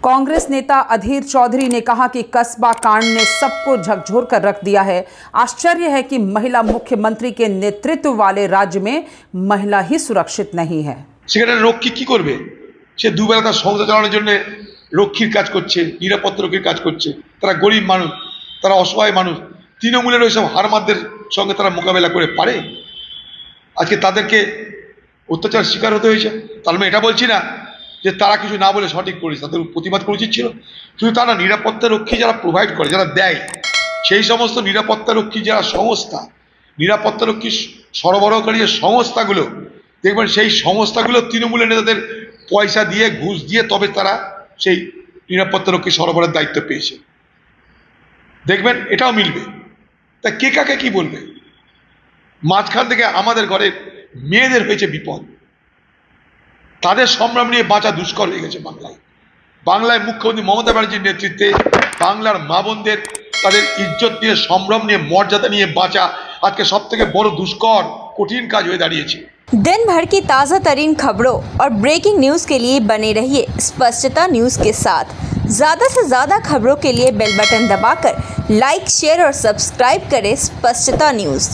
कांग्रेस नेता अधीर चौधरी ने कहा कि कस्बा कांड ने सबको झकझोर कर रख दिया है। आश्चर्य है कि महिला मुख्यमंत्री के नेतृत्व वाले राज्य में महिला ही सुरक्षित नहीं है। সেখানে রক্ষী কি করবে? সে দুবেলা তার সংসার চালানোর জন্য রক্ষীর কাজ করছে, নিরাপত্তা রক্ষীর কাজ করছে। তারা গরিব মানুষ, তারা অসহায় মানুষ। তৃণমূলের ওইসব হারমাদদের সঙ্গে তারা মোকাবেলা করে পারে? আজকে তাদেরকে অত্যাচার শিকার হতে হয়েছে। তাহলে আমি এটা বলছি না যে তারা কিছু না বলে সঠিক করেছে, তাদের প্রতিবাদ করা উচিত ছিল। শুধু তারা নিরাপত্তা রক্ষী যারা প্রোভাইড করে, যারা দেয়, সেই সমস্ত নিরাপত্তা রক্ষী যারা সংস্থা, নিরাপত্তা রক্ষী সরবরাহকারী সংস্থাগুলো, দেখবেন সেই সংস্থাগুলো তৃণমূলের নেতাদের পয়সা দিয়ে, ঘুষ দিয়ে তবে তারা সেই নিরাপত্তা রক্ষী সরবরাহের দায়িত্ব পেয়েছে। দেখবেন এটাও মিলবে। তা কে কাকে কি বলবে? মাঝখান থেকে আমাদের ঘরের মেয়েদের হয়েছে বিপদ। তাদের সম্ভ্রম নিয়ে বাঁচা দুষ্কর হয়ে গেছে বাংলায়। বাংলায় মুখ্যমন্ত্রী মমতা ব্যানার্জির নেতৃত্বে বাংলার মা বোনদের তাদের ইজ্জত নিয়ে, সম্ভ্রম নিয়ে, মর্যাদা নিয়ে বাঁচা আজকে সব থেকে বড় দুষ্কর, কঠিন কাজ হয়ে দাঁড়িয়েছে। दिन भर की ताज़ा तरीन खबरों और ब्रेकिंग न्यूज़ के लिए बने रहिए स्पष्टता न्यूज़ के साथ। ज़्यादा से ज़्यादा खबरों के लिए बेल बटन दबाकर लाइक, शेयर और सब्सक्राइब करें स्पष्टता न्यूज़।